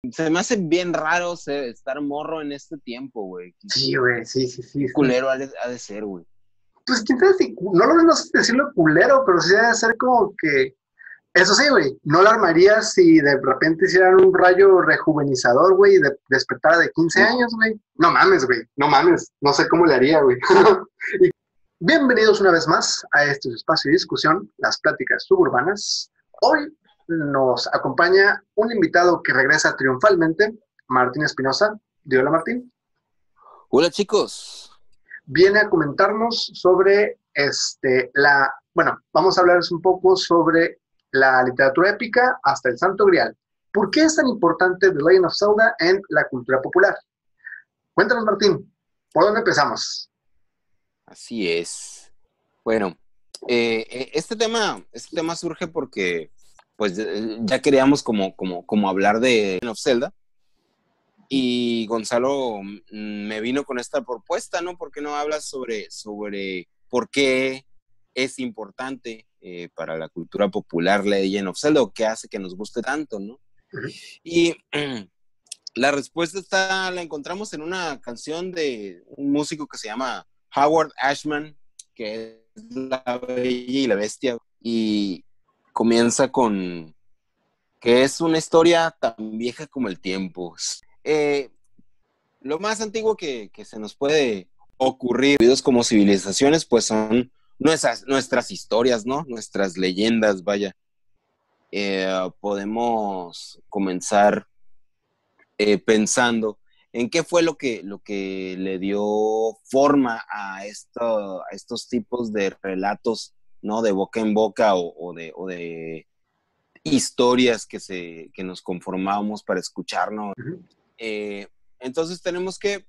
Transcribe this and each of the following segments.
Se me hace bien raro estar morro en este tiempo, güey. Sí, güey, sí, sí, sí. Qué culero ha de ser, güey. Pues quién sabe si, no lo no sé decirlo culero, pero sí debe ser como que, eso sí, güey, no la armarías si de repente hicieran un rayo rejuvenizador, güey, y despertara de 15 Mm. años, güey. No mames, güey, no mames, no sé cómo le haría, güey. Y bienvenidos una vez más a este espacio de discusión, las pláticas suburbanas. Hoy nos acompaña un invitado que regresa triunfalmente, Martín Espinosa. Hola, Martín. Hola, chicos. Viene a comentarnos sobre bueno, vamos a hablarles un poco sobre la literatura épica hasta el Santo Grial. ¿Por qué es tan importante The Legend of Zelda en la cultura popular? Cuéntanos, Martín, ¿por dónde empezamos? Así es. Bueno, este tema surge porque, pues, ya queríamos como hablar de Legend of Zelda. Y Gonzalo me vino con esta propuesta, ¿no? ¿Por qué no hablas sobre por qué es importante para la cultura popular Legend of Zelda o qué hace que nos guste tanto, ¿no? Uh-huh. Y la respuesta la encontramos en una canción de un músico que se llama Howard Ashman, que es La Bella y la Bestia, y comienza con que es una historia tan vieja como el tiempo. Eh, lo más antiguo que se nos puede ocurrir, como civilizaciones, pues son nuestras historias, ¿no? Nuestras leyendas, vaya. Podemos comenzar pensando en qué fue lo que le dio forma a estos tipos de relatos, ¿no? De boca en boca o de historias que nos conformábamos para escucharnos. Uh-huh. Eh, entonces tenemos que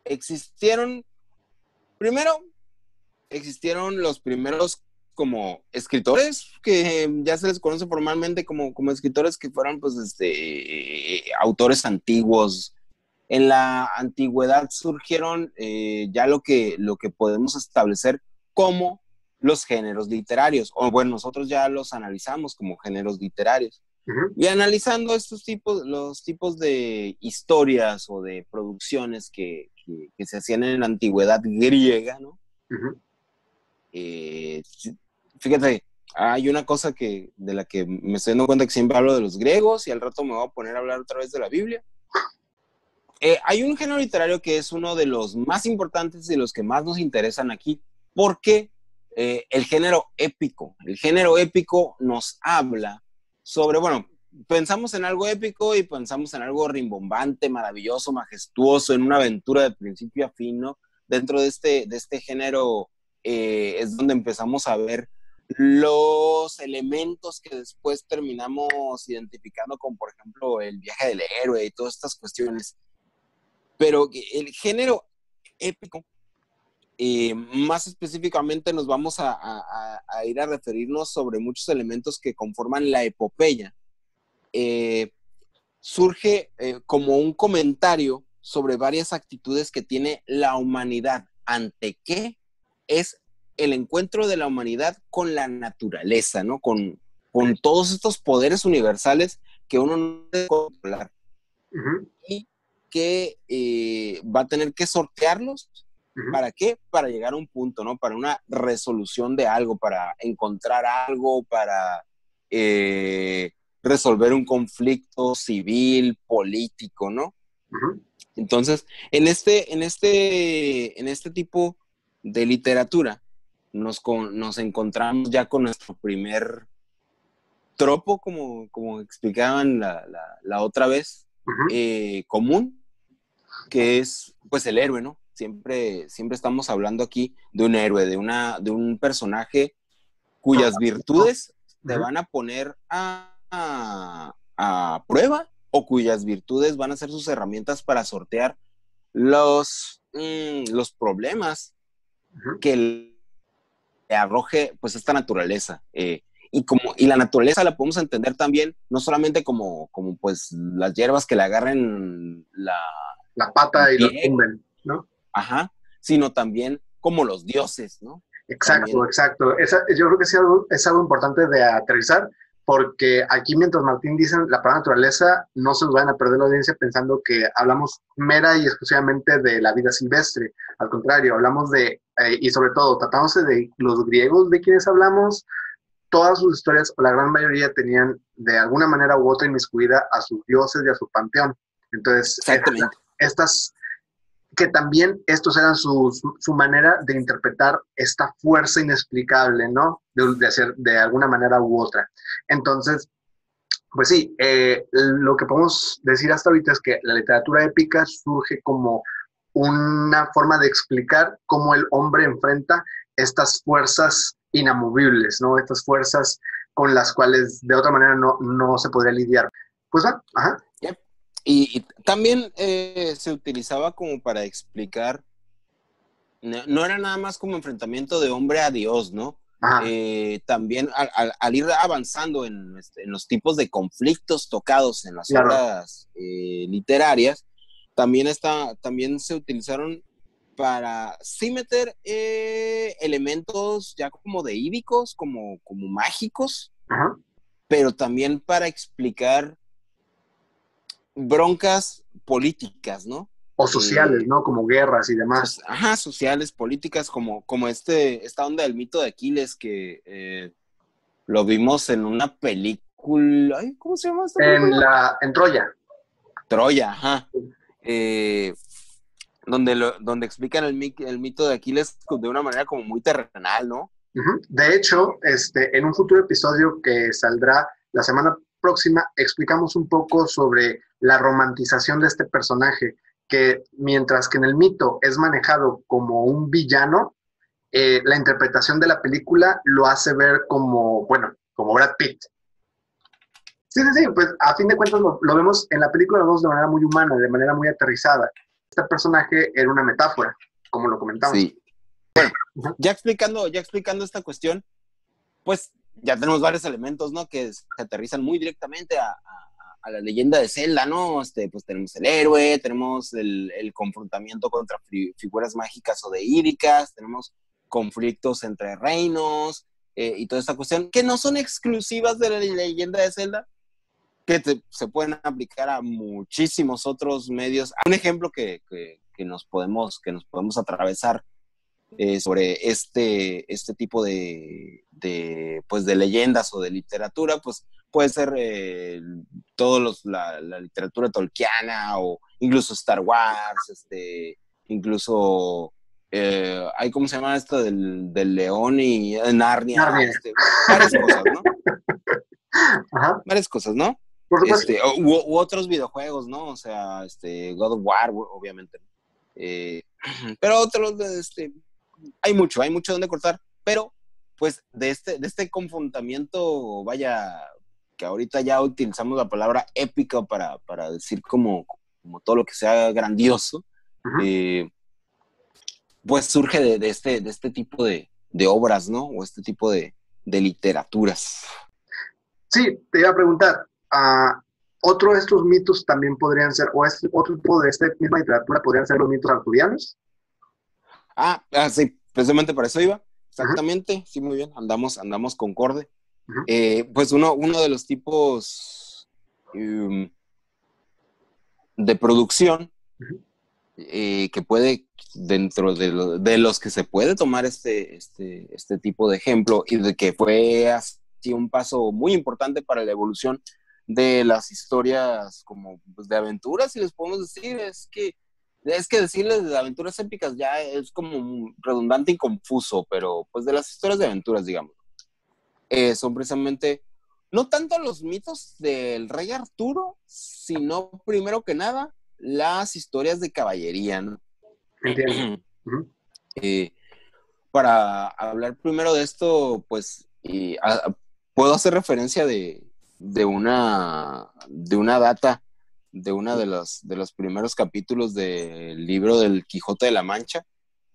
existieron, primero, existieron los primeros como escritores, que ya se les conoce formalmente como escritores que fueron pues autores antiguos. En la antigüedad surgieron ya lo que podemos establecer como los géneros literarios, o bueno, nosotros ya los analizamos como géneros literarios. Uh-huh. Y analizando los tipos de historias o de producciones que se hacían en la antigüedad griega, ¿no? Uh-huh. Eh, Fíjate, hay una cosa de la que me estoy dando cuenta, que siempre hablo de los griegos y al rato me voy a poner a hablar otra vez de la Biblia. Hay un género literario que es uno de los más importantes y los que más nos interesan aquí, porque el género épico. El género épico nos habla sobre, bueno, pensamos en algo épico y pensamos en algo rimbombante, maravilloso, majestuoso, en una aventura de principio a fin, ¿no? Dentro de este género es donde empezamos a ver los elementos que después terminamos identificando como, por ejemplo, el viaje del héroe y todas estas cuestiones. Pero el género épico, más específicamente nos vamos a ir a referirnos sobre muchos elementos que conforman la epopeya. Eh, Surge como un comentario sobre varias actitudes que tiene la humanidad. ¿Ante qué? Es el encuentro de la humanidad con la naturaleza, ¿no? Con todos estos poderes universales que uno no puede controlar. Uh-huh. Y que va a tener que sortearlos. Uh-huh. ¿Para qué? Para llegar a un punto, ¿no? Para una resolución de algo, para encontrar algo, para resolver un conflicto civil, político, ¿no? Uh-huh. Entonces, en este tipo de literatura, nos encontramos ya con nuestro primer tropo, como explicaban la otra vez, Uh-huh. común, que es pues el héroe, ¿no? Siempre estamos hablando aquí de un héroe, de un personaje cuyas virtudes te Uh-huh. van a poner a prueba, o cuyas virtudes van a ser sus herramientas para sortear los problemas Uh-huh. que le arroje pues esta naturaleza. Y la naturaleza la podemos entender también, no solamente como pues las hierbas que le agarren La el pata y lo pie, tumben, ¿no? ajá, sino también como los dioses, ¿no? Exacto, También. exacto. Yo creo que sí es algo importante de aterrizar, porque aquí mientras Martín dice la palabra naturaleza, no se nos vayan a perder la audiencia pensando que hablamos mera y exclusivamente de la vida silvestre. Al contrario, hablamos de, y sobre todo, tratándose de los griegos de quienes hablamos, todas sus historias, o la gran mayoría, tenían de alguna manera u otra inmiscuida a sus dioses y a su panteón. Entonces, Exactamente. estas que también estos eran su manera de interpretar esta fuerza inexplicable, ¿no? De hacer de alguna manera u otra. Entonces, pues sí, lo que podemos decir hasta ahorita es que la literatura épica surge como una forma de explicar cómo el hombre enfrenta estas fuerzas inamovibles, ¿no? Estas fuerzas con las cuales de otra manera no se podría lidiar. Pues va, ajá. Yep. Y también se utilizaba como para explicar, no era nada más como enfrentamiento de hombre a Dios, ¿no? También al ir avanzando en los tipos de conflictos tocados en las obras literarias, también se utilizaron para sí meter elementos ya como deídicos, como mágicos, pero también para explicar broncas políticas, ¿no? O sociales, ¿no? Como guerras y demás. Sociales, políticas, como esta onda del mito de Aquiles que lo vimos en una película. Ay, ¿cómo se llama esta película? En Troya. Troya, ajá. Donde explican el mito de Aquiles de una manera como muy terrenal, ¿no? De hecho, en un futuro episodio que saldrá la semana próxima, explicamos un poco sobre la romantización de este personaje, que mientras que en el mito es manejado como un villano, la interpretación de la película lo hace ver como, bueno, como Brad Pitt. Sí, pues a fin de cuentas lo vemos en la película, lo vemos de manera muy humana, de manera muy aterrizada. Este personaje era una metáfora, como lo comentamos. Sí. Bueno, ya explicando esta cuestión, pues ya tenemos varios elementos, ¿no? Que se aterrizan muy directamente a la leyenda de Zelda, ¿no? Pues tenemos el héroe, tenemos el confrontamiento contra figuras mágicas o deídicas, tenemos conflictos entre reinos y toda esta cuestión, que no son exclusivas de la leyenda de Zelda, que se pueden aplicar a muchísimos otros medios. Un ejemplo que nos podemos atravesar sobre este tipo de leyendas o de literatura, pues puede ser la literatura tolkiana o incluso Star Wars, incluso hay, ¿cómo se llama esto? Del león y Narnia. Varias cosas, ¿no? Ajá. Varias cosas, ¿no? Por supuesto. U otros videojuegos, ¿no? O sea, God of War, obviamente. Pero otros, hay mucho donde cortar, pero pues de este confrontamiento, vaya, que ahorita ya utilizamos la palabra épica para decir como todo lo que sea grandioso, pues surge de este tipo de obras, ¿no? O este tipo de literaturas. Sí, te iba a preguntar, ¿otro de estos mitos también podrían ser, o otro tipo de esta misma literatura podrían ser los mitos arturianos? Sí, precisamente para eso iba. Exactamente, sí, muy bien, andamos concorde. Pues uno de los tipos de producción que puede, dentro de los que se puede tomar este tipo de ejemplo, y de que fue así un paso muy importante para la evolución de las historias como pues, de aventuras, si les podemos decir, es que decirles de aventuras épicas ya es como redundante y confuso, pero pues de las historias de aventuras, digamos, son precisamente no tanto los mitos del rey Arturo, sino primero que nada las historias de caballería, ¿no? Entiendo. Para hablar primero de esto, pues puedo hacer referencia de una data de uno de los primeros capítulos del libro del Quijote de la Mancha,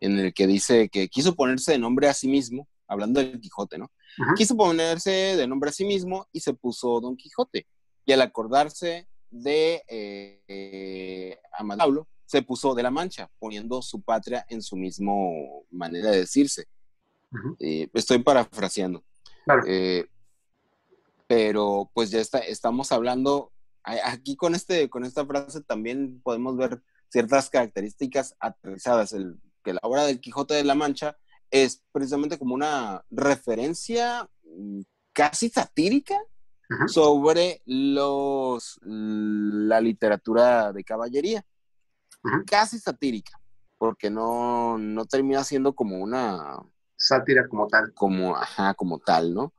en el que dice que quiso ponerse de nombre a sí mismo, hablando del Quijote, ¿no? Quiso ponerse de nombre a sí mismo y se puso Don Quijote. Y al acordarse de Amadaulo, se puso de la Mancha, poniendo su patria en su mismo manera de decirse. Estoy parafraseando. Claro. pero pues ya estamos hablando, aquí con esta frase también podemos ver ciertas características aterrizadas, que la obra del Quijote de la Mancha es precisamente como una referencia casi satírica Ujú. sobre la literatura de caballería, Ujú. casi satírica, porque no termina siendo como Sátira como tal. como tal, ¿no?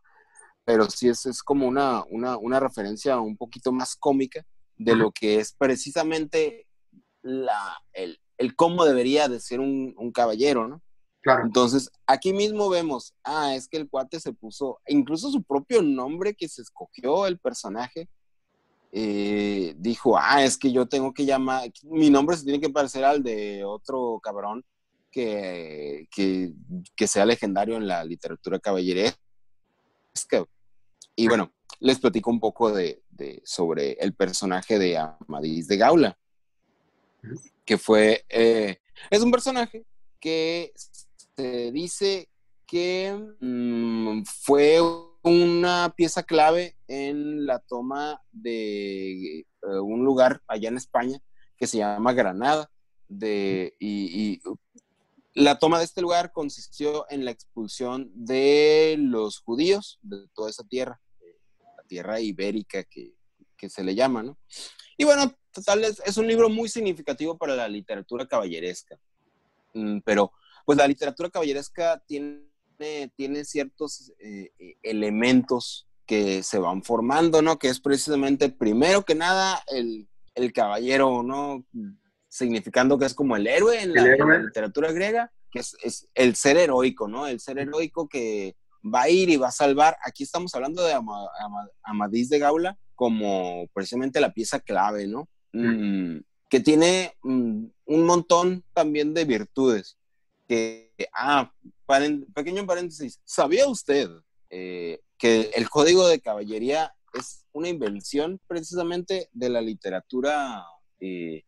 Pero sí es como una referencia un poquito más cómica de Ujú. lo que es precisamente el cómo debería de ser un caballero, ¿no? Claro. Entonces, aquí mismo vemos, es que el cuate se puso, incluso su propio nombre que se escogió el personaje, dijo, es que yo tengo que llamar, mi nombre se tiene que parecer al de otro cabrón que, que, que sea legendario en la literatura caballeresca. Y bueno, les platico un poco sobre el personaje de Amadís de Gaula, Ujú. que es un personaje que se dice que fue una pieza clave en la toma de un lugar allá en España que se llama Granada. Y la toma de este lugar consistió en la expulsión de los judíos de toda esa tierra, la tierra ibérica que se le llama, ¿no? Y bueno, total, es un libro muy significativo para la literatura caballeresca. Pero pues la literatura caballeresca tiene ciertos elementos que se van formando, ¿no? Que es precisamente, primero que nada, el caballero, ¿no? Significando que es como el héroe en El la héroe. literatura griega, que es el ser heroico, ¿no? El ser heroico que va a ir y va a salvar. Aquí estamos hablando de Amadís de Gaula como precisamente la pieza clave, ¿no? Que tiene un montón también de virtudes. Pequeño paréntesis, ¿sabía usted que el código de caballería es una invención precisamente de la literatura de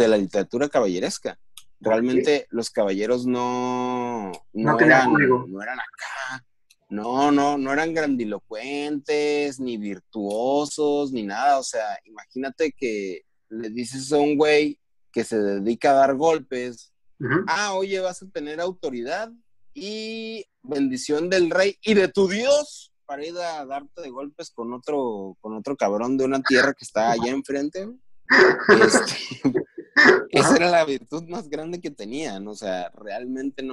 la literatura caballeresca? Ok. Realmente los caballeros No tenía código. no eran acá, no eran grandilocuentes, ni virtuosos, ni nada. O sea, imagínate que le dices a un güey que se dedica a dar golpes, Ujú. oye, vas a tener autoridad y bendición del rey y de tu Dios para ir a darte de golpes con otro cabrón de una tierra que está allá enfrente. Este, esa Ajá. era la virtud más grande que tenían, o sea, realmente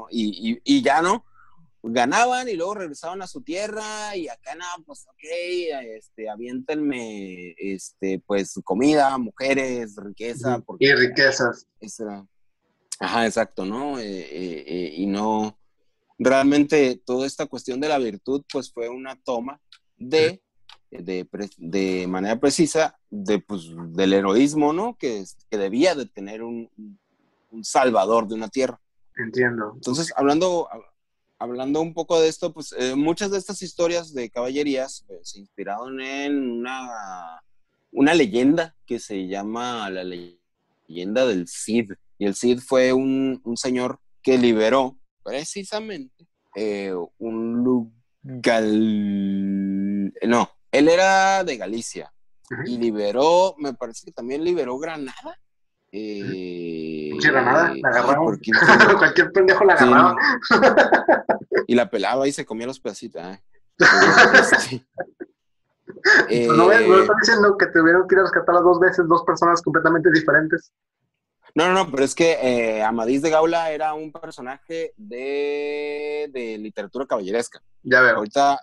y ya no, ganaban y luego regresaban a su tierra y acá nada, pues ok, aviéntenme, pues comida, mujeres, riqueza, Ujú. Y porque riquezas. esa era, ajá, exacto, ¿no? Y no, realmente toda esta cuestión de la virtud, pues fue una toma Ujú. de manera precisa pues, del heroísmo, ¿no? Que debía de tener un salvador de una tierra. Entiendo. Ok. Entonces, hablando un poco de esto, pues muchas de estas historias de caballerías se inspiraron en una leyenda que se llama la leyenda del Cid. Y el Cid fue un señor que liberó precisamente un lugar. No, él era de Galicia Ujú. y liberó, me parece que también liberó Granada. Ujú. Pinche Granada, la agarraba. ¿Por quién fue? Cualquier pendejo la Sí, agarraba. no. Y la pelaba y se comía los pedacitos. Pero bueno, Pues no ves, no eh, estás diciendo que tuvieron que ir a rescatarlas dos veces, dos personas completamente diferentes. no, pero es que Amadís de Gaula era un personaje de literatura caballeresca. Ya veo. Ahorita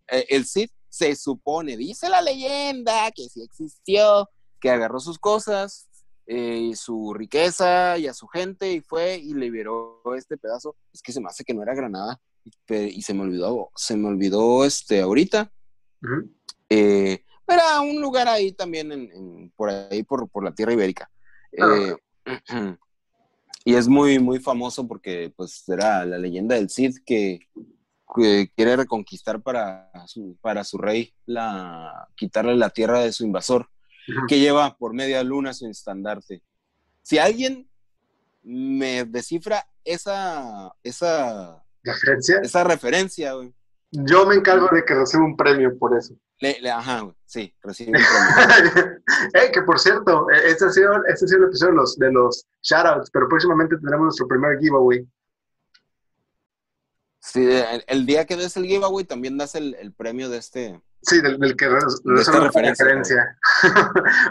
el Cid se supone, dice la leyenda, que sí existió, que agarró sus cosas, su riqueza y a su gente y fue y liberó este pedazo. Es que se me hace que no era Granada y se me olvidó ahorita. Ujú. Era un lugar ahí también, por ahí, por la tierra ibérica. Claro, Eh, y es muy, muy famoso porque pues era la leyenda del Cid que quiere reconquistar para su rey, quitarle la tierra de su invasor, ujú. que lleva por media luna su estandarte. Si alguien me descifra ¿Referencia? esa referencia, güey, Yo me encargo de que reciba un premio por eso. Ajá, güey, sí, recibe un premio. Que por cierto, este ha sido el episodio de los shoutouts, pero próximamente tendremos nuestro primer giveaway. Sí, el día que des el giveaway también das el premio Sí, del que de esta resuelve la referencia. referencia.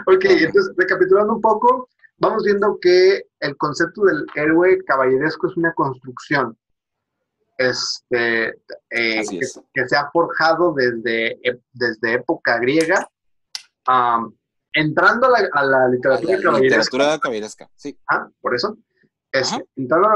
Ok, entonces, recapitulando un poco, vamos viendo que el concepto del héroe caballeresco es una construcción Así es. que se ha forjado desde época griega. Um, entrando a la A literatura la caballeresca, literatura caballeresca, sí. por eso, Ajá. entrando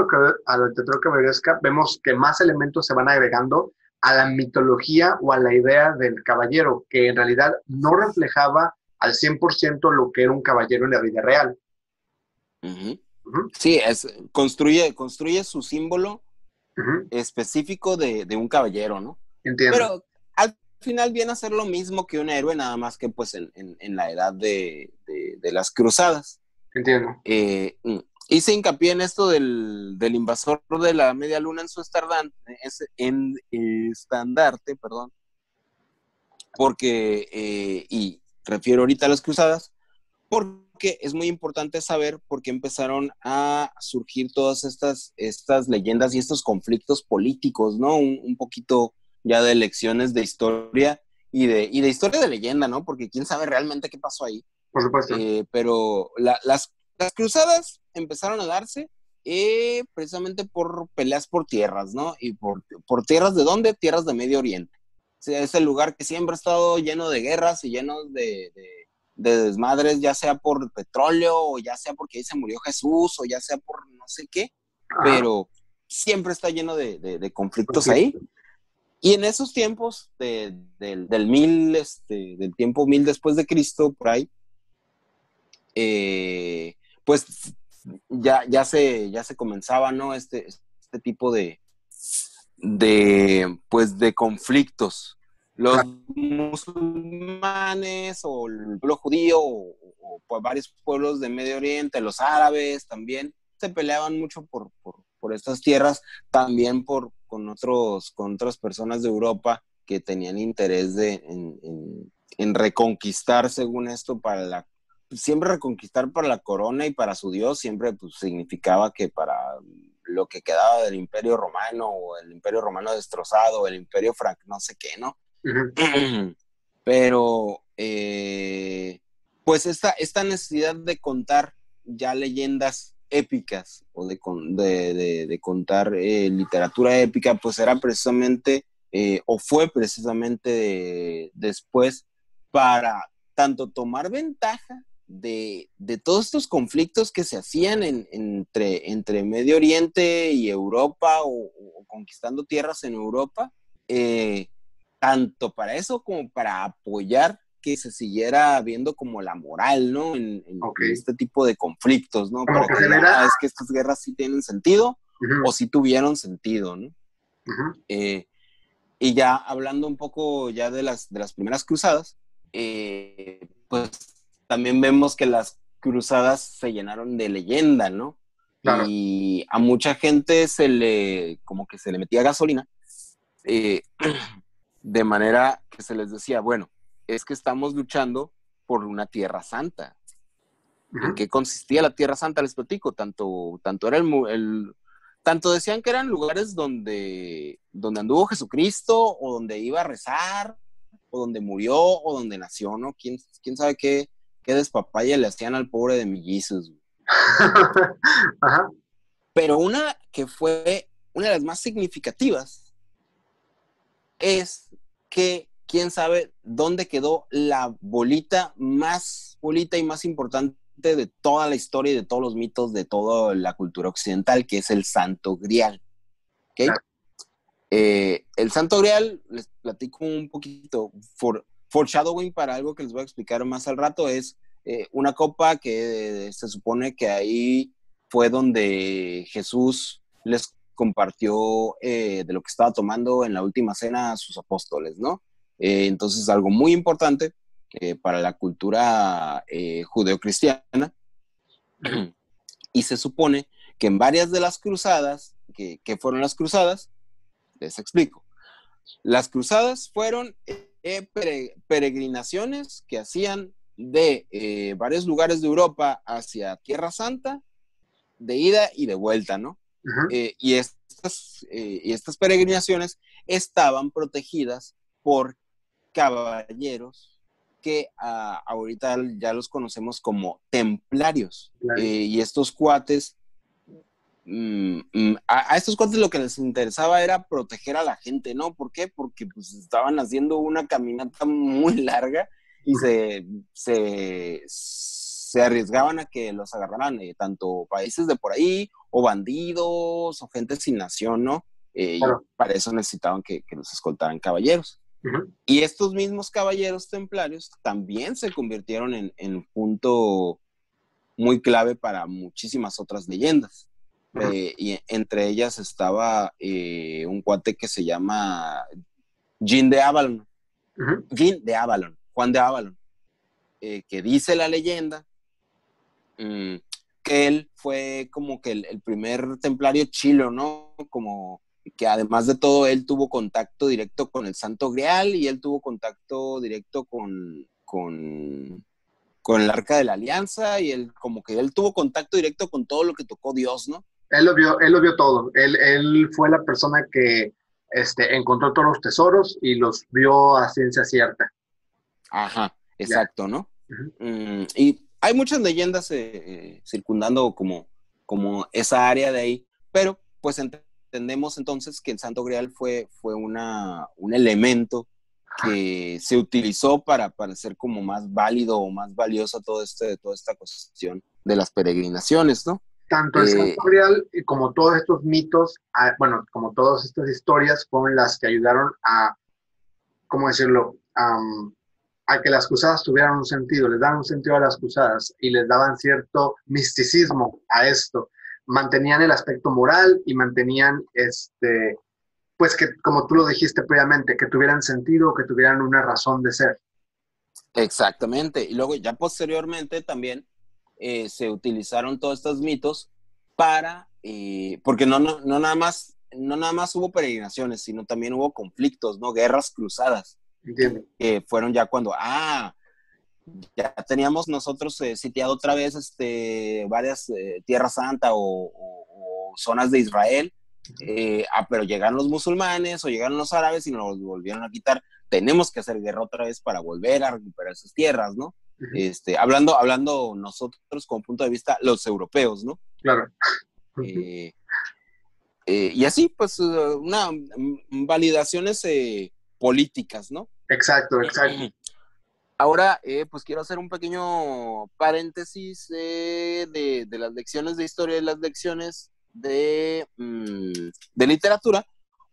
a la literatura caballeresca, vemos que más elementos se van agregando a la mitología o a la idea del caballero, que en realidad no reflejaba al 100% lo que era un caballero en la vida real. Uh-huh. Uh-huh, Sí, construye su símbolo uh-huh, específico de un caballero, ¿no? entiendo, Pero al final viene a ser lo mismo que un héroe, nada más que pues en la edad de las cruzadas. entiendo. Hice hincapié en esto del invasor de la media luna en su estandarte, perdón, porque, y refiero ahorita a las cruzadas, porque es muy importante saber por qué empezaron a surgir todas estas leyendas y estos conflictos políticos, ¿no? Un poquito ya de lecciones de historia y de historia de leyenda, ¿no? Porque quién sabe realmente qué pasó ahí. Por supuesto. Pero las cruzadas empezaron a darse precisamente por peleas por tierras, ¿no? Y por tierras de dónde? Tierras de Medio Oriente. O sea, es el lugar que siempre ha estado lleno de guerras y lleno de desmadres, ya sea por petróleo, o ya sea porque ahí se murió Jesús, o ya sea por no sé qué, Ajá, pero siempre está lleno de conflictos ahí. conflicto. Y en esos tiempos del tiempo 1000 después de Cristo, por ahí, pues ya se comenzaba, ¿no? Este tipo pues de conflictos. Los Claro. musulmanes o el pueblo judío o pues varios pueblos de Medio Oriente, los árabes también, se peleaban mucho por estas tierras, también con otras personas de Europa que tenían interés en reconquistar, según esto, siempre reconquistar para la corona y para su Dios, siempre pues, significaba que para lo que quedaba del Imperio Romano, o el Imperio Romano destrozado, o el Imperio Franco, no sé qué, ¿no? Uh-huh. Pero, pues esta necesidad de contar ya leyendas épicas, o de contar literatura épica, pues era precisamente, o fue precisamente después, para tanto tomar ventaja de todos estos conflictos que se hacían entre Medio Oriente y Europa, o conquistando tierras en Europa, tanto para eso como para apoyar que se siguiera viendo como la moral, ¿no? Ok. En este tipo de conflictos, ¿no? Como Para que que se digan, verá. es que estas guerras sí tienen sentido, Uh-huh, o sí tuvieron sentido, ¿no? uh-huh. Eh, y ya hablando un poco ya de las primeras cruzadas, pues también vemos que las cruzadas se llenaron de leyenda, ¿no? Claro. Y a mucha gente como que se le metía gasolina, eh, de manera que se les decía, bueno, es que estamos luchando por una tierra santa. ¿En Uh-huh. qué consistía la tierra santa? Les platico, tanto era tanto decían que eran lugares donde anduvo Jesucristo, o donde iba a rezar, o donde murió, o donde nació, ¿no? ¿Quién sabe qué despapaya le hacían al pobre de mellizos? Ajá. Pero una que fue una de las más significativas es que quién sabe dónde quedó la bolita y más importante de toda la historia y de todos los mitos de toda la cultura occidental, que es el Santo Grial. ¿Okay? Claro. El Santo Grial, les platico un poquito, foreshadowing para algo que les voy a explicar más al rato, es una copa que se supone que ahí fue donde Jesús les compartió de lo que estaba tomando en la última cena a sus apóstoles, ¿no? Entonces, algo muy importante para la cultura judeocristiana. Uh-huh. Y se supone que en varias de las cruzadas, que fueron las cruzadas, les explico. Las cruzadas fueron peregrinaciones que hacían de varios lugares de Europa hacia Tierra Santa, de ida y de vuelta, ¿no? Y estas peregrinaciones estaban protegidas por caballeros que ahorita ya los conocemos como templarios. Claro. Y estos cuates, a estos cuates lo que les interesaba era proteger a la gente, ¿no? ¿Por qué? Porque pues estaban haciendo una caminata muy larga y se arriesgaban a que los agarraran tanto países de por ahí, o bandidos, o gente sin nación, ¿no? Claro. Y para eso necesitaban que los escoltaran caballeros. Y estos mismos caballeros templarios también se convirtieron en punto muy clave para muchísimas otras leyendas. Y entre ellas estaba un cuate que se llama Jean de Avalon. Jean de Avalon, Juan de Avalon. Que dice la leyenda que él fue como que el primer templario chilo, ¿no? Como que además de todo él tuvo contacto directo con el Santo Grial y él tuvo contacto directo con el Arca de la Alianza y él como que él tuvo contacto directo con todo lo que tocó Dios, ¿no? Él lo vio todo. Él fue la persona que encontró todos los tesoros y los vio a ciencia cierta. Ajá, exacto, ¿no? Y hay muchas leyendas circundando como esa área de ahí, pero pues entendemos entonces que el Santo Grial fue un elemento que se utilizó para hacer como más válido o más valiosa toda esta cuestión de las peregrinaciones, ¿no? Tanto el Santo Grial como todos estos mitos, bueno, como todas estas historias fueron las que ayudaron a, ¿cómo decirlo?, a que las cruzadas tuvieran un sentido, les daban un sentido a las cruzadas y les daban cierto misticismo a esto. Mantenían el aspecto moral y mantenían, pues que, como tú lo dijiste previamente, que tuvieran sentido, que tuvieran una razón de ser. Exactamente. Y luego ya posteriormente también se utilizaron todos estos mitos para, porque no nada más hubo peregrinaciones, sino también hubo conflictos, ¿no? Guerras cruzadas. Entiendo. Fueron ya cuando, ya teníamos nosotros sitiado otra vez varias Tierra Santa o zonas de Israel, pero llegaron los musulmanes o llegaron los árabes y nos volvieron a quitar. Tenemos que hacer guerra otra vez para volver a recuperar esas tierras, ¿no? Hablando nosotros como punto de vista, los europeos, ¿no? Claro. Y así, pues, validaciones políticas, ¿no? Exacto. Ahora, pues quiero hacer un pequeño paréntesis de las lecciones de historia y las lecciones de literatura,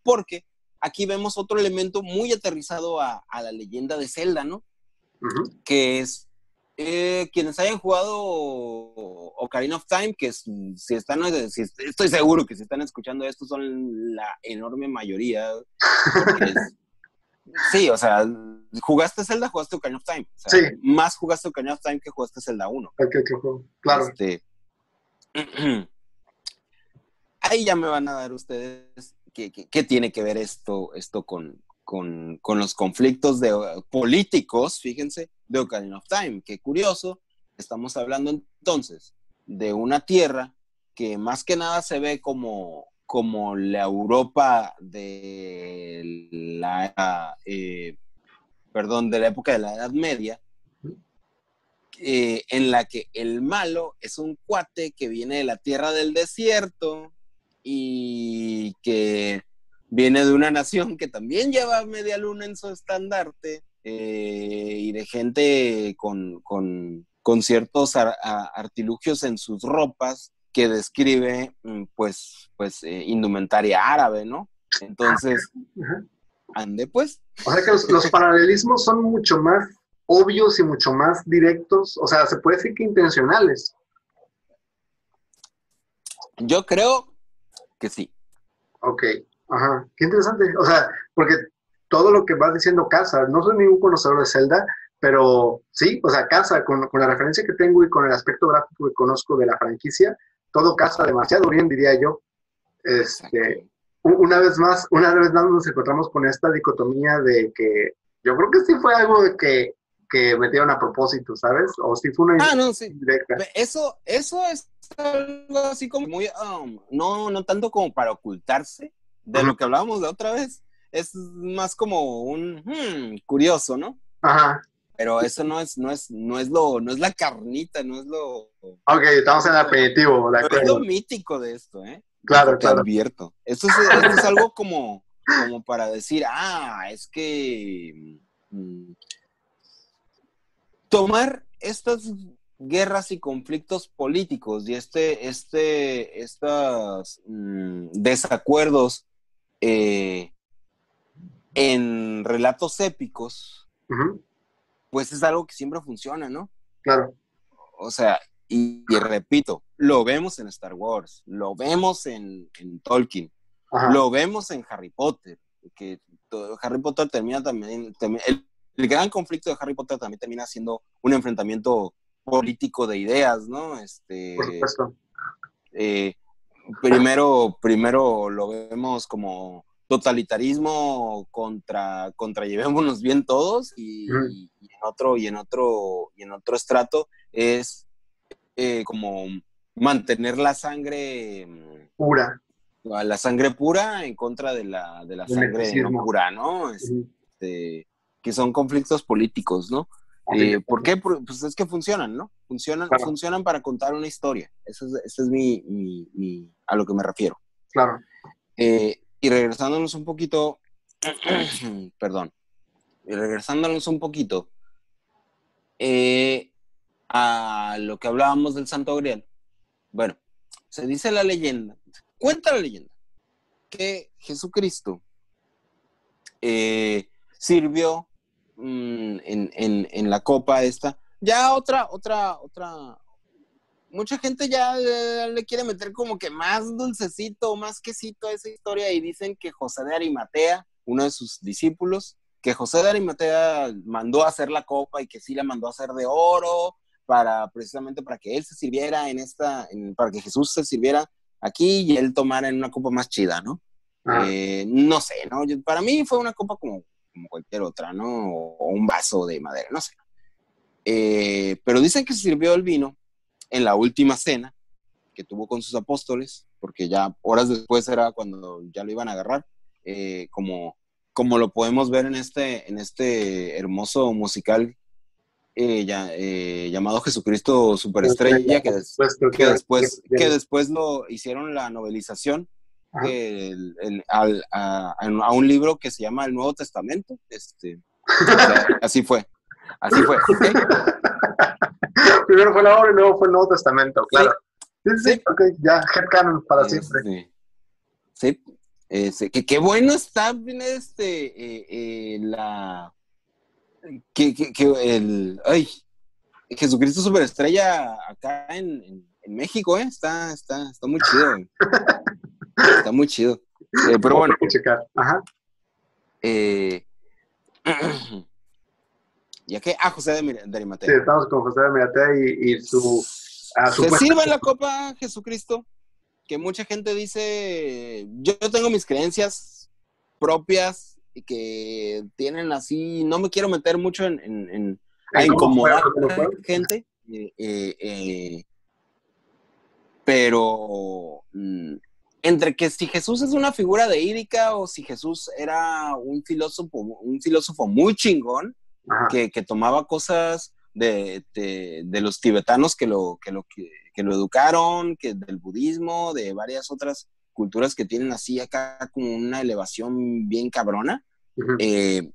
porque aquí vemos otro elemento muy aterrizado a la leyenda de Zelda, ¿no? Que es quienes hayan jugado Ocarina of Time, que estoy seguro que si están escuchando esto son la enorme mayoría. Sí, o sea, jugaste Zelda, jugaste Ocarina of Time. O sea, sí. Más jugaste Ocarina of Time que jugaste Zelda 1. Claro. Ahí ya me van a dar ustedes qué tiene que ver esto con los conflictos políticos, fíjense, de Ocarina of Time. Qué curioso, estamos hablando entonces de una tierra que más que nada se ve como la Europa de la época de la Edad Media, en la que el malo es un cuate que viene de la tierra del desierto y que viene de una nación que también lleva media luna en su estandarte, y de gente con ciertos artilugios en sus ropas que describe pues indumentaria árabe, ¿no? Entonces, ande pues. O sea que los paralelismos son mucho más obvios y mucho más directos, o sea, se puede decir que intencionales. Yo creo que sí. Ok, ajá, qué interesante, o sea, porque todo lo que vas diciendo casa, no soy ningún conocedor de Zelda, pero sí, o sea, casa, con la referencia que tengo y con el aspecto gráfico que conozco de la franquicia, todo casa demasiado bien, diría yo. una vez más nos encontramos con esta dicotomía de que yo creo que sí fue algo de que metieron a propósito, ¿sabes? O sí fue una No, sí. indirecta. Eso es algo así como muy, no tanto como para ocultarse de lo que hablábamos la otra vez. Es más como un curioso, ¿no? Ajá. Pero eso no es la carnita, no es lo, Ok, estamos en el aperitivo, de no es lo acuerdo. mítico de esto, ¿eh? Claro, Te claro. advierto. Esto es algo como para decir, es que tomar estas guerras y conflictos políticos y estos desacuerdos eh, en relatos épicos, Ujú, pues es algo que siempre funciona, ¿no? claro. O sea, y repito, lo vemos en Star Wars, lo vemos en Tolkien, Ajá. lo vemos en Harry Potter, que Harry Potter termina también el gran conflicto de Harry Potter también termina siendo un enfrentamiento político de ideas, ¿no? Por supuesto. Eh, primero lo vemos como totalitarismo contra llevémonos bien todos Ujú, en otro estrato es como mantener pura. la sangre pura en contra de la El sangre no necesismo. pura, ¿no? Ujú, Que son conflictos políticos, ¿no? así que, ¿Por qué? Pues es que funcionan, ¿no? claro, Funcionan para contar una historia. Ese es a lo que me refiero. claro. Y regresándonos un poquito, perdón, y regresándonos un poquito a lo que hablábamos del Santo Grial. Bueno, se dice la leyenda, cuenta la leyenda, que Jesucristo sirvió en la copa esta. Ya mucha gente ya le quiere meter como que más dulcecito, más quesito a esa historia y dicen que José de Arimatea, uno de sus discípulos, que José de Arimatea mandó a hacer la copa y que sí la mandó a hacer de oro precisamente para que él se sirviera para que Jesús se sirviera aquí y él tomara en una copa más chida, ¿no? Ajá. No sé, ¿no? Para mí fue una copa como cualquier otra, ¿no? O un vaso de madera, no sé. Pero dicen que se sirvió el vino en la última cena que tuvo con sus apóstoles, porque ya horas después era cuando ya lo iban a agarrar, como lo podemos ver en este hermoso musical llamado Jesucristo Superestrella, Pues lo que que después lo hicieron la novelización ajá. a un libro que se llama El Nuevo Testamento. O sea, así fue, ¿ok? Primero fue la obra y luego fue el Nuevo Testamento, claro. Sí, Sí, sí, sí, ok, ya, headcanon para siempre. sí. Que qué bueno está Jesucristo Superestrella acá en México, está muy chido, está muy chido. Pero Lo bueno, tengo que checar. Ajá. eh, ya que, José de Sí, Arimatea. estamos con José de Miratea y su Se supuesta. sirve en la copa Jesucristo, que mucha gente dice, yo tengo mis creencias propias y que tienen así, no me quiero meter mucho a ¿En cómo fue? incomodar ¿Cómo fue? a gente, pero entre que si Jesús es una figura deídica o si Jesús era un filósofo muy chingón, Ajá. que tomaba cosas de los tibetanos que lo educaron, del budismo, de varias otras culturas que tienen así acá como una elevación bien cabrona. Uh-huh.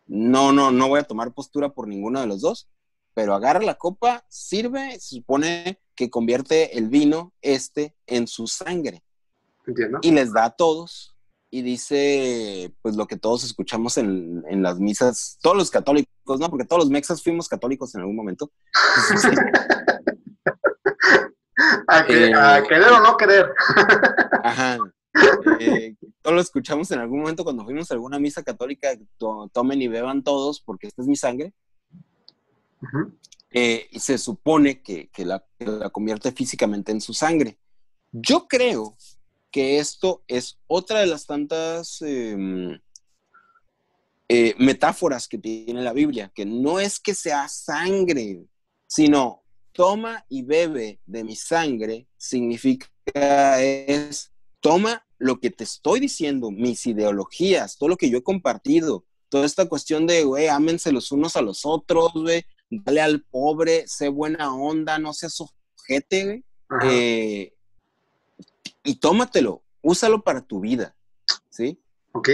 No voy a tomar postura por ninguno de los dos, pero agarra la copa, sirve, se supone que convierte el vino en su sangre Entiendo. y les da a todos y dice pues lo que todos escuchamos en las misas, todos los católicos, ¿no? Porque todos los mexas fuimos católicos en algún momento. A querer o no querer. Ajá. Todos lo escuchamos en algún momento cuando fuimos a alguna misa católica, tomen y beban todos porque esta es mi sangre. Uh-huh. Y se supone que la convierte físicamente en su sangre. Yo creo que esto es otra de las tantas metáforas que tiene la Biblia, que no es que sea sangre, sino toma y bebe de mi sangre, significa es toma lo que te estoy diciendo, mis ideologías, todo lo que yo he compartido, toda esta cuestión de, güey, ámense los unos a los otros, güey, dale al pobre, sé buena onda, no seas ojete, güey, Ajá. Y tómatelo, úsalo para tu vida, ¿sí? Ok.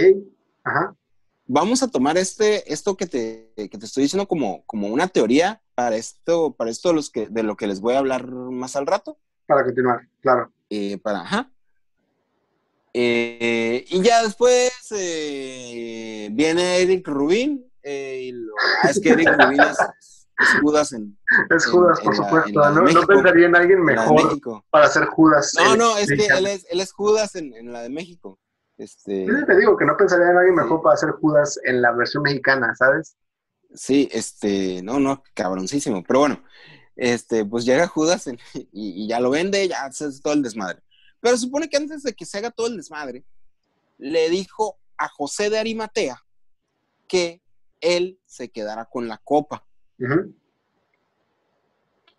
Ajá. Vamos a tomar esto que te estoy diciendo como una teoría para esto de lo que les voy a hablar más al rato. Para continuar, claro. Ajá. Y ya después viene Eric Rubin. Es que Eric Rubin es Judas Es Judas, por en supuesto. la de No, no México. pensaría en alguien En la de mejor México. para ser Judas. No, no, es que Mexicano. él es Judas en la de México. Yo te digo que no pensaría en alguien mejor Sí, para ser Judas en la versión mexicana, ¿sabes? sí, no, cabroncísimo. Pero bueno, pues llega Judas y ya lo vende, ya hace todo el desmadre. Pero supone que antes de que se haga todo el desmadre, le dijo a José de Arimatea que él se quedara con la copa Ujú,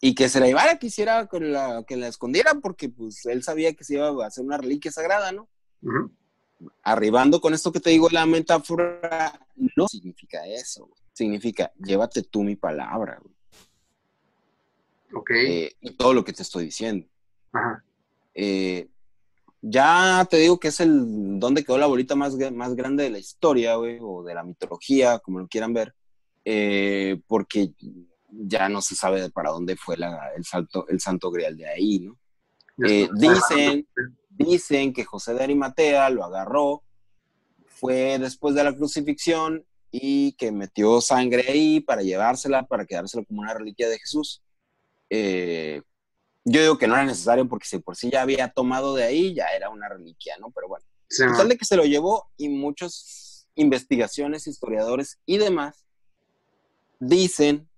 y que se la llevara, que hiciera que la escondiera, porque pues él sabía que se iba a hacer una reliquia sagrada, ¿no? ujú. Arribando con esto que te digo, la metáfora no significa eso, güey. Significa, llévate tú mi palabra, güey. Ok. Y todo lo que te estoy diciendo. Ajá. Eh, ya te digo que es el donde quedó la bolita más grande de la historia, güey, o de la mitología, como lo quieran ver, porque ya no se sabe para dónde fue el santo grial de ahí, ¿no? Ya está. Dicen que José de Arimatea lo agarró, fue después de la crucifixión y que metió sangre ahí para llevársela, para quedársela como una reliquia de Jesús. Eh, yo digo que no era necesario porque si por sí ya había tomado de ahí, ya era una reliquia, ¿no? Pero bueno, Sí, total man. de que se lo llevó y muchas investigaciones, historiadores y demás dicen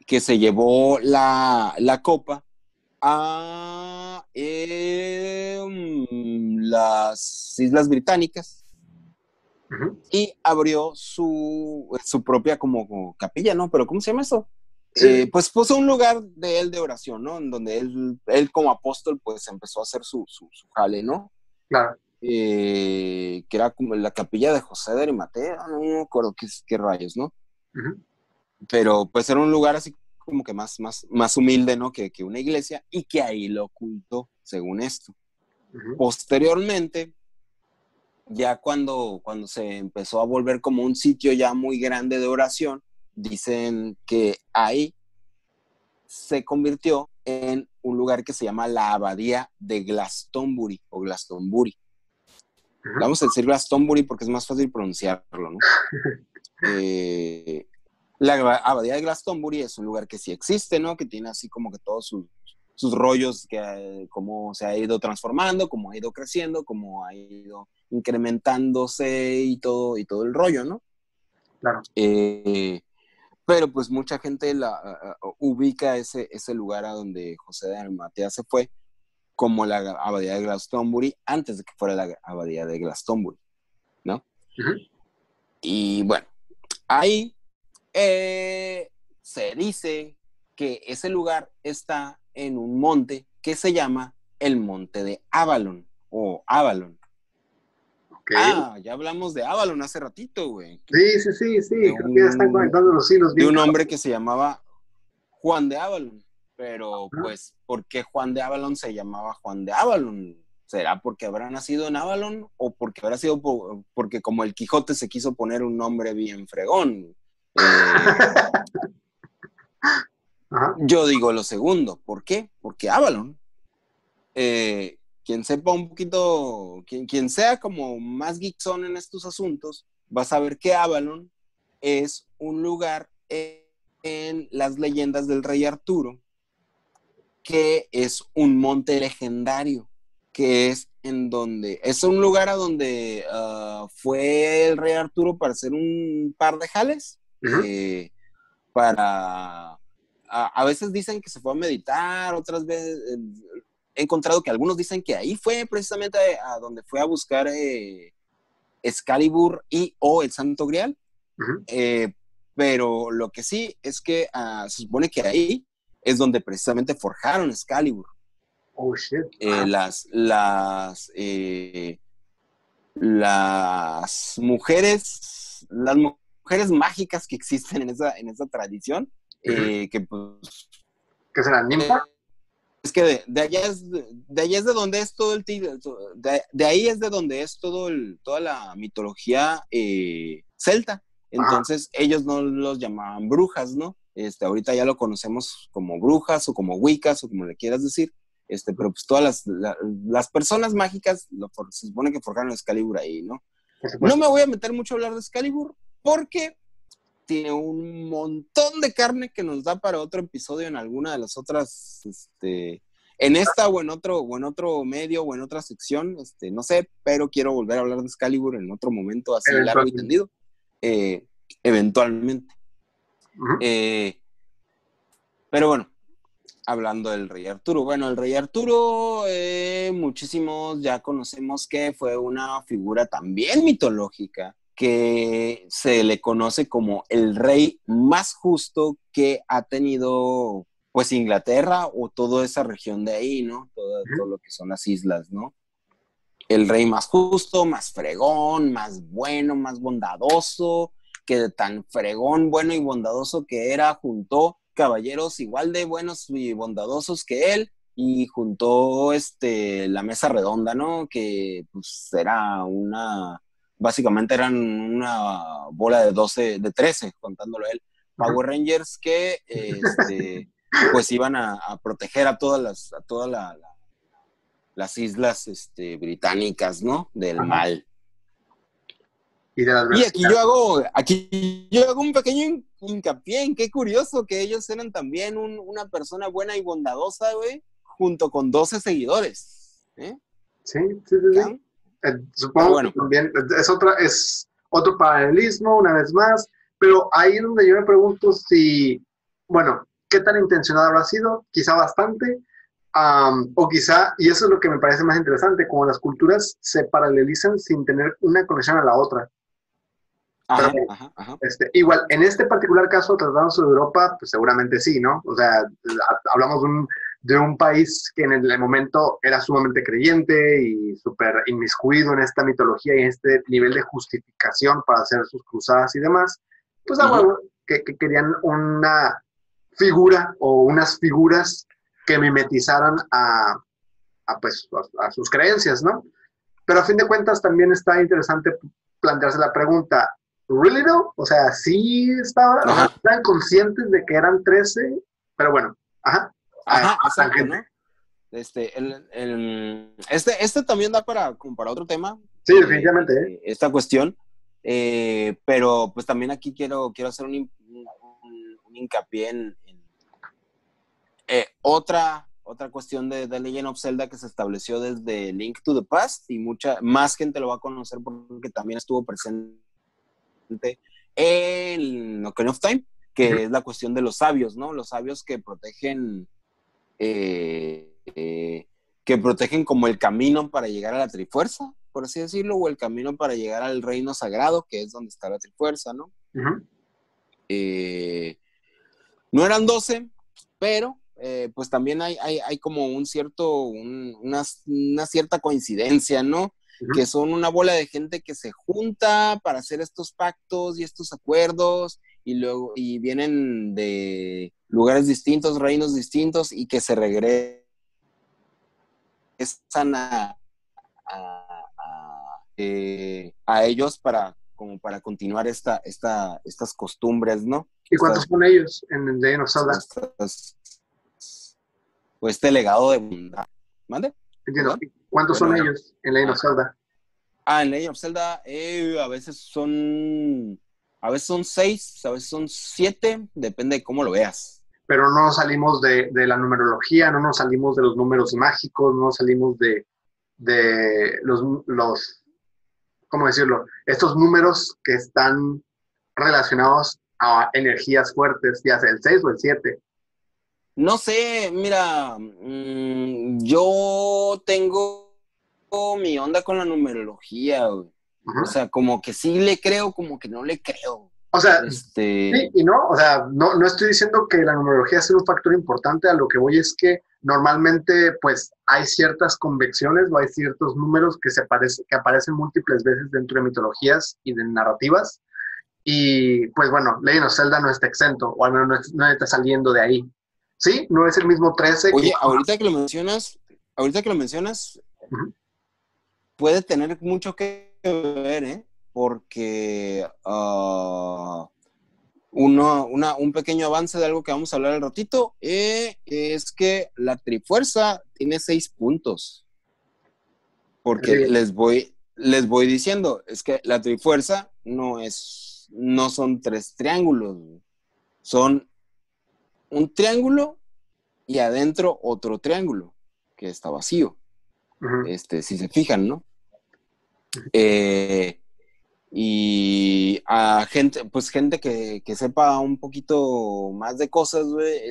que se llevó la copa a las Islas Británicas Ujú. y abrió su propia como capilla, ¿no? Pero ¿cómo se llama eso? Sí, Pues puso un lugar de él de oración, ¿no? En donde él como apóstol pues empezó a hacer su jale, ¿no? claro. Que era como la capilla de José de Arimatea, no me acuerdo qué rayos, ¿no? Ujú, Pero pues era un lugar así como que más humilde, ¿no? Que una iglesia y que ahí lo ocultó, según esto. ujú. Posteriormente, ya cuando se empezó a volver como un sitio ya muy grande de oración, dicen que ahí se convirtió en un lugar que se llama la Abadía de Glastonbury o Glastonbury. Ujú. Vamos a decir Glastonbury porque es más fácil pronunciarlo, ¿no? Eh, la Abadía de Glastonbury es un lugar que sí existe, ¿no? Que tiene así como que todos sus rollos, cómo se ha ido transformando, cómo ha ido creciendo, cómo ha ido incrementándose y todo el rollo, ¿no? Claro. Eh, pero pues mucha gente ubica ese lugar a donde José de Arimatea se fue como la Abadía de Glastonbury antes de que fuera la Abadía de Glastonbury, ¿no? Ujú. Y bueno, ahí se dice que ese lugar está en un monte que se llama el Monte de Avalon o Avalon. Ok. Ya hablamos de Avalon hace ratito, güey. Sí, sí, sí, sí. De Creo que ya están conectando los hilos de bien un cabrón. hombre que se llamaba Juan de Avalon. Pero, Ajá. pues, ¿por qué Juan de Avalon se llamaba Juan de Avalon? ¿Será porque habrá nacido en Avalon o porque habrá sido porque como el Quijote se quiso poner un nombre bien fregón? Ajá. Yo digo lo segundo. ¿Por qué? Porque Avalon, quien sepa un poquito, quien sea como más geekson en estos asuntos, va a saber que Avalon es un lugar en las leyendas del rey Arturo, que es un monte legendario, que es en donde, es un lugar a donde fue el rey Arturo para hacer un par de jales, Ujú. para, a veces dicen que se fue a meditar, otras veces, he encontrado que algunos dicen que ahí fue precisamente a donde fue a buscar Excalibur y o el Santo Grial. Ujú. Pero lo que sí es que se supone que ahí es donde precisamente forjaron Excalibur. Oh, shit. Las mujeres mágicas que existen en esa tradición, Ujú. que pues ¿Qué será? ¿Ninfa? es que de allá es de donde es todo de ahí es de donde es toda la mitología celta. Ajá. Entonces ellos no los llamaban brujas, ¿no? Ahorita ya lo conocemos como brujas o como wiccas o como le quieras decir. Pero pues todas las personas mágicas se supone que forjaron Excalibur ahí, ¿no? Por No me supuesto. voy a meter mucho a hablar de Excalibur porque tiene un montón de carne que nos da para otro episodio en alguna de las otras, en esta o en otro medio o en otra sección, no sé, pero quiero volver a hablar de Excalibur en otro momento así largo y Eventualmente. tendido, eventualmente. Ujú. Pero bueno, hablando del Rey Arturo. Bueno, el Rey Arturo, muchísimos ya conocemos que fue una figura también mitológica, que se le conoce como el rey más justo que ha tenido, pues, Inglaterra o toda esa región de ahí, ¿no? Todo Ujú. lo que son las islas, ¿no? El rey más justo, más fregón, más bueno, más bondadoso, que de tan fregón, bueno y bondadoso que era, juntó caballeros igual de buenos y bondadosos que él, y juntó la mesa redonda, ¿no? Que pues era básicamente eran una bola de 12, de 13, contándolo él, Ujú. Power Rangers que pues iban a proteger a toda las islas británicas, ¿no? Del Ajá. mal. Y de la Y adversidad. aquí yo hago un pequeño hincapié en qué curioso que ellos eran también una persona buena y bondadosa, güey, junto con 12 seguidores. Sí, sí, sí, sí. ¿Ya? Pero Supongo que bueno, también es otro paralelismo, una vez más, pero ahí es donde yo me pregunto si, bueno, ¿qué tan intencionado habrá sido? Quizá bastante, o quizá, y eso es lo que me parece más interesante, como las culturas se paralelizan sin tener una conexión a la otra. Pero ajá, bueno, ajá, ajá. igual, en este particular caso, tratando sobre Europa, pues seguramente sí, ¿no? O sea, hablamos de un país que en el momento era sumamente creyente y súper inmiscuido en esta mitología y en este nivel de justificación para hacer sus cruzadas y demás, pues a Ujú. huevo, que querían una figura o unas figuras que mimetizaran pues, a sus creencias, ¿no? Pero a fin de cuentas también está interesante plantearse la pregunta, ¿really no? O sea, sí estaban, o sea, Ajá, estaban conscientes de que eran 13, pero bueno, ajá, ajá, exacto, tangente. ¿no? Este también da como para otro tema, Sí, definitivamente, ¿eh? esta cuestión, pero pues también aquí quiero hacer un hincapié en otra cuestión de The Legend of Zelda que se estableció desde Link to the Past y mucha más gente lo va a conocer porque también estuvo presente en Ocarina of Time, Uh-huh. que es la cuestión de los sabios, ¿no? Los sabios eh, eh, que protegen como el camino para llegar a la Trifuerza, por así decirlo, o el camino para llegar al reino sagrado, que es donde está la Trifuerza, ¿no? Uh-huh. No eran 12, pero pues también hay como una cierta coincidencia, ¿no? Uh-huh. Que son una bola de gente que se junta para hacer estos pactos y estos acuerdos y vienen de lugares distintos, reinos distintos y que se regresan a ellos como para continuar estas costumbres, ¿no? ¿Y cuántos son ellos en el Legend of Zelda? Estas pues este legado de bondad. ¿Mande? Entiendo. ¿Perdón? ¿Cuántos son Bueno, ellos en Legend of Zelda? en Legend of Zelda a veces son 6, a veces son 7, depende de cómo lo veas. Pero no salimos de la numerología, no nos salimos de los números mágicos, no salimos de ¿cómo decirlo? Estos números que están relacionados a energías fuertes, ya sea el 6 o el 7. No sé, mira, yo tengo mi onda con la numerología, güey. O Ujú. sea, como que sí le creo, como que no le creo. O sea, sí Este, y no, o sea, no estoy diciendo que la numerología sea un factor importante, a lo que voy es que normalmente pues hay ciertas convecciones o hay ciertos números que aparecen múltiples veces dentro de mitologías y de narrativas y pues bueno, Legend of Zelda no está exento, o al menos no está saliendo de ahí. Sí, no es el mismo 13 que... oye, ahorita que lo mencionas, Ujú, puede tener mucho que ver, ¿eh? Porque un pequeño avance de algo que vamos a hablar al ratito es que la Trifuerza tiene 6 puntos. Porque sí, les voy diciendo, es que la Trifuerza no son 3 triángulos, son un triángulo y adentro otro triángulo que está vacío. ujú, Si se fijan, ¿no? Eh, y a gente, pues gente que sepa un poquito más de cosas, güey,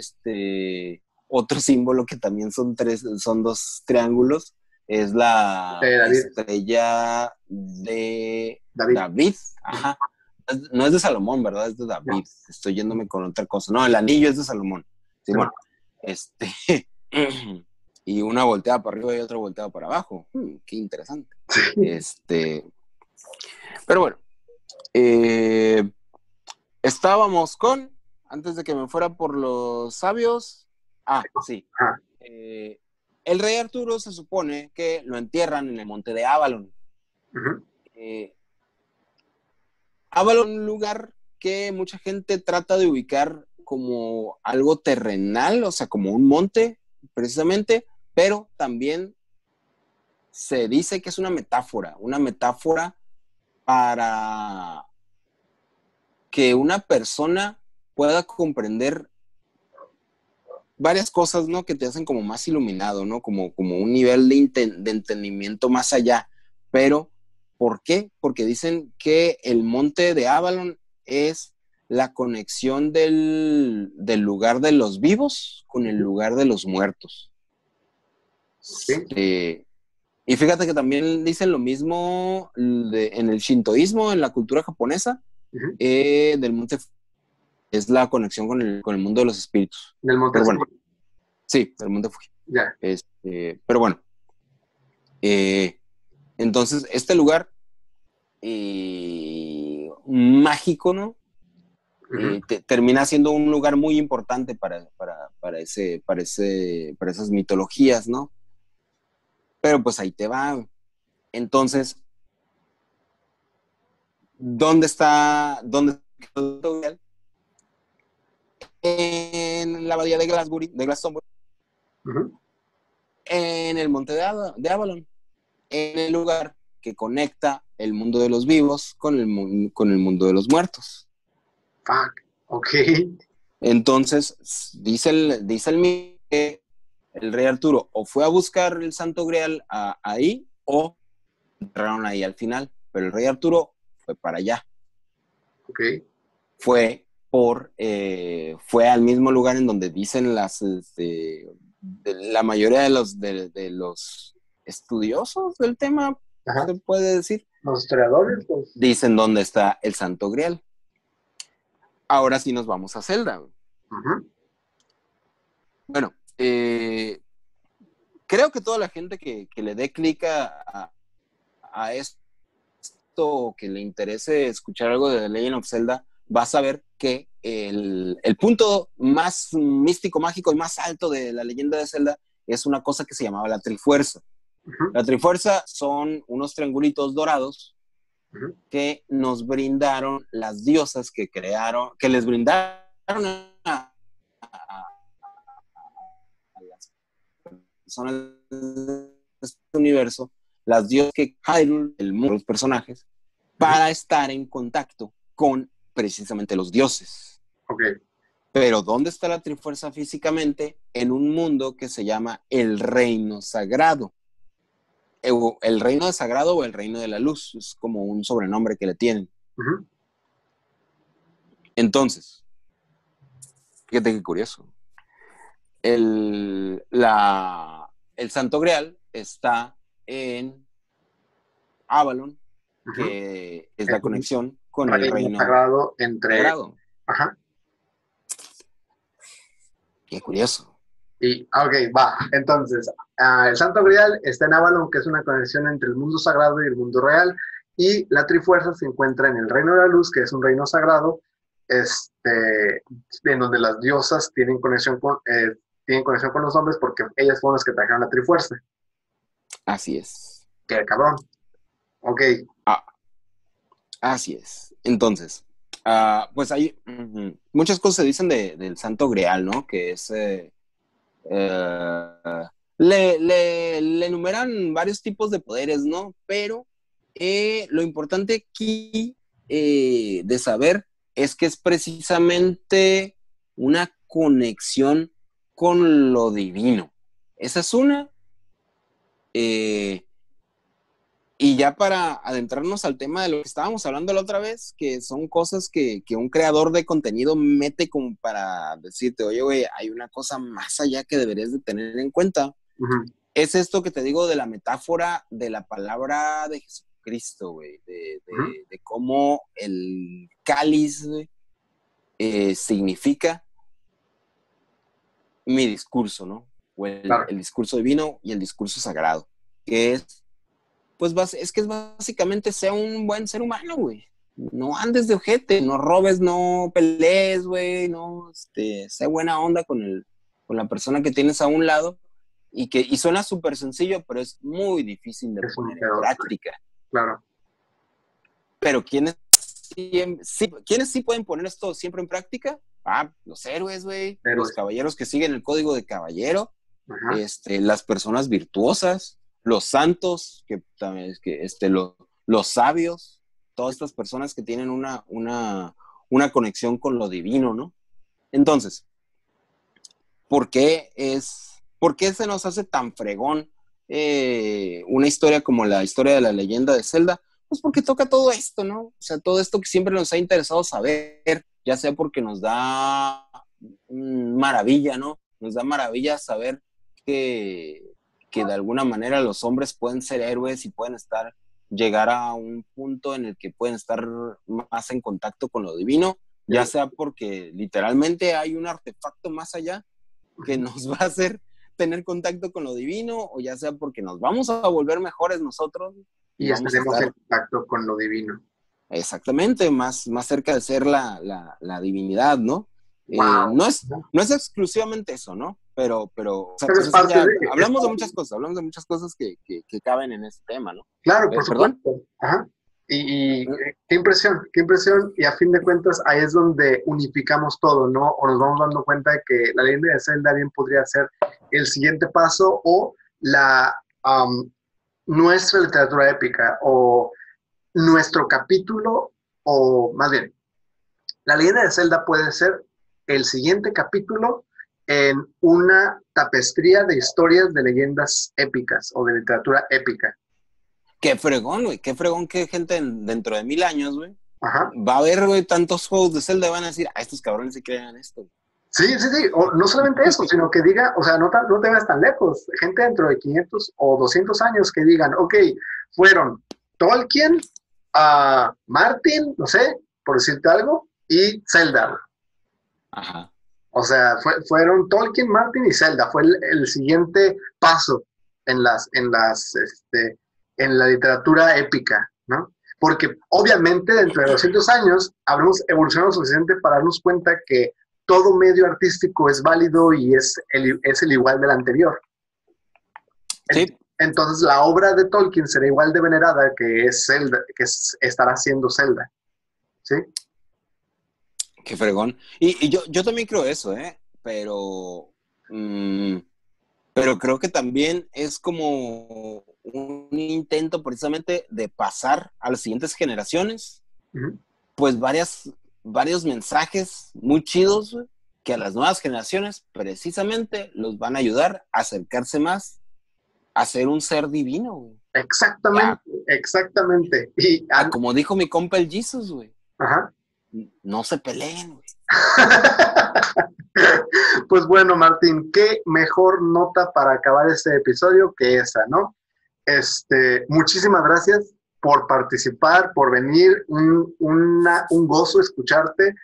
otro símbolo que también son 2 triángulos, es la David, estrella de David. David. Ajá. No es de Salomón, ¿verdad? Es de No, David. Estoy yéndome con otra cosa. No, el anillo es de Salomón. sí, Simón. Este. Y una volteada para arriba y otra volteada para abajo. Qué interesante. Este. Pero bueno, eh, estábamos antes de que me fuera por los sabios, sí, ajá, eh, el rey Arturo se supone que lo entierran en el monte de Avalon. ujú, Eh, Avalon, un lugar que mucha gente trata de ubicar como algo terrenal, o sea, como un monte, precisamente, pero también se dice que es una metáfora para que una persona pueda comprender varias cosas, ¿no? Que te hacen como más iluminado, ¿no? Como un nivel de entendimiento más allá. Pero, ¿por qué? Porque dicen que el monte de Avalon es la conexión del lugar de los vivos con el ujú, lugar de los muertos. ok, Y fíjate que también dicen lo mismo en el shintoísmo, en la cultura japonesa, ujú. del monte es la conexión con el mundo de los espíritus. Del Monte Pero bueno, Fuji, sí, del monte Fuji. ya. Pero bueno, eh, entonces este lugar mágico, ¿no? Ujú. Termina siendo un lugar muy importante para esas mitologías, ¿no? Pero pues ahí te va. Entonces, ¿dónde está en la bahía de Glastonbury, Ujú. en el monte de Avalon, en el lugar que conecta el mundo de los vivos con el mundo de los muertos. Fuck. Ok. Entonces, dice el mito que el rey Arturo o fue a buscar el Santo Grial ahí o entraron ahí al final, pero el rey Arturo fue para allá, Ok. fue al mismo lugar en donde dicen la mayoría de los estudiosos del tema, Ajá. se puede decir, Los historiadores, pues. dicen dónde está el Santo Grial. Ahora sí nos vamos a Zelda. Ujú, Bueno, creo que toda la gente que le dé clic a esto, que le interese escuchar algo de The Legend of Zelda, va a saber que el punto más místico, mágico y más alto de la leyenda de Zelda es una cosa que se llamaba la Trifuerza. ujú, La Trifuerza son unos triangulitos dorados ujú. que nos brindaron las diosas que les brindaron a las personas de este universo, las diosas que Hyrule, el mundo de los personajes, Ujú. para estar en contacto con precisamente los dioses. Ok. Pero ¿dónde está la Trifuerza físicamente? En un mundo que se llama el Reino Sagrado. El Reino de Sagrado o el Reino de la Luz, es como un sobrenombre que le tienen. Ujú. Entonces, fíjate qué curioso. el Santo Grial está en Avalon, Ujú. que es la conexión con el Reino reino sagrado entre... sagrado. Ajá. Qué curioso. Y, ok, va. Entonces, el Santo Grial está en Avalon, que es una conexión entre el mundo sagrado y el mundo real. Y la Trifuerza se encuentra en el Reino de la Luz, que es un reino sagrado, en donde las diosas tienen conexión con los hombres porque ellas fueron las que trajeron la Trifuerza. Así es. Qué cabrón. Ok. Ah, así es. Entonces, pues hay muchas cosas se dicen del Santo Grial, ¿no? Que es... le enumeran varios tipos de poderes, ¿no? Pero lo importante aquí de saber es que es precisamente una conexión con lo divino. Esa es una. Eh, y ya para adentrarnos al tema de lo que estábamos hablando la otra vez, que son cosas que un creador de contenido mete como para decirte, oye, güey, hay una cosa más allá que deberías de tener en cuenta. Uh-huh. Es esto que te digo de la metáfora de la palabra de Jesucristo, güey, Uh-huh. de cómo el cáliz, güey, significa mi discurso, ¿no? O Claro. el discurso divino y el discurso sagrado, que es, pues, es que es básicamente sea un buen ser humano, güey. No andes de ojete, no robes, no pelees, güey, no, sé buena onda con la persona que tienes a un lado y suena súper sencillo, pero es muy difícil de Es un poner en pedo. práctica. Claro. Pero ¿quiénes sí pueden poner esto siempre en práctica? Los héroes, güey, los Héroes. caballeros que siguen el código de caballero, Ajá. las personas virtuosas, los santos, que también es que los sabios, todas estas personas que tienen una conexión con lo divino, ¿no? Entonces, ¿por qué se nos hace tan fregón una historia como la historia de la leyenda de Zelda? Pues porque toca todo esto, ¿no? O sea, todo esto que siempre nos ha interesado saber, ya sea porque nos da maravilla, ¿no? Nos da maravilla saber que de alguna manera los hombres pueden ser héroes y pueden llegar a un punto en el que pueden estar más en contacto con lo divino, ya sea porque literalmente hay un artefacto más allá que nos va a hacer tener contacto con lo divino, o ya sea porque nos vamos a volver mejores nosotros y Y vamos a estaremos en estar contacto con lo divino. exactamente más cerca de ser la divinidad, ¿no? Wow. No es exclusivamente eso, ¿no? Pero o sea, Pero es pues eso parte ya, de... hablamos de muchas cosas que caben en este tema, ¿no? Claro, por ¿Perdón? supuesto. Ajá. Y qué impresión, qué impresión. Y a fin de cuentas, ahí es donde unificamos todo, ¿no? O nos vamos dando cuenta de que la leyenda de Zelda bien podría ser el siguiente paso o nuestra literatura épica o nuestro capítulo, o más bien, la leyenda de Zelda puede ser el siguiente capítulo en una tapestría de historias de leyendas épicas o de literatura épica. Qué fregón, güey, qué fregón que gente dentro de 1000 años, güey, Ajá. va a haber, güey, tantos juegos de Zelda y van a decir, estos cabrones sí crean esto. Sí, sí, sí. O no solamente eso, sino que diga, o sea, no te veas tan lejos. Gente dentro de 500 o 200 años que digan, ok, fueron Tolkien, Martin, no sé, por decirte algo, y Zelda. Ajá. O sea, fueron Tolkien, Martin y Zelda. Fue el siguiente paso en en la literatura épica, ¿no? Porque obviamente dentro de 200 años habremos evolucionado suficiente para darnos cuenta que todo medio artístico es válido y es el igual del anterior. Sí. Entonces la obra de Tolkien será igual de venerada que es Zelda, estará siendo Zelda. ¿Sí? Qué fregón. Y yo también creo eso, ¿eh? Pero creo que también es como un intento precisamente de pasar a las siguientes generaciones, Uh-huh. pues varios mensajes muy chidos, güey, que a las nuevas generaciones precisamente los van a ayudar a acercarse más a ser un ser divino, güey. Exactamente, exactamente. Y, Como dijo mi compa el Jesus, güey. ajá. No se peleen, güey. Pues bueno, Martín, qué mejor nota para acabar este episodio que esa, ¿no? Muchísimas gracias por participar, por venir, un gozo escucharte,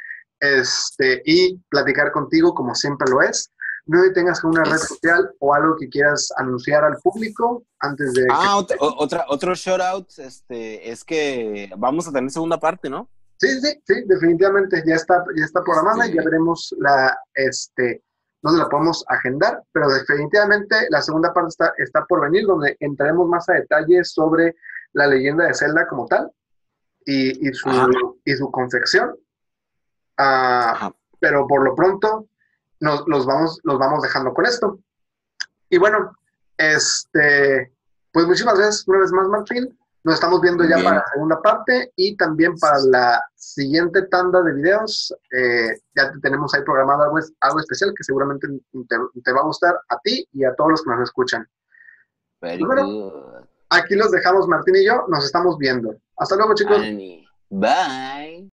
y platicar contigo como siempre lo es. No sé si tengas una red social o algo que quieras anunciar al público antes de... Otro shout out, es que vamos a tener segunda parte, ¿no? Sí, definitivamente ya está programada y ya veremos dónde la podemos agendar, pero definitivamente la segunda parte está por venir, donde entraremos más a detalle sobre la leyenda de Zelda como tal y su confección. Pero por lo pronto los vamos dejando con esto. Y bueno, pues muchísimas gracias una vez más, Martín. Nos estamos viendo ya para la segunda parte y también para la siguiente tanda de videos. Ya tenemos ahí programado algo especial que seguramente te va a gustar a ti y a todos los que nos escuchan. Bueno, aquí los dejamos, Martín y yo. Nos estamos viendo. Hasta luego, chicos. Bye.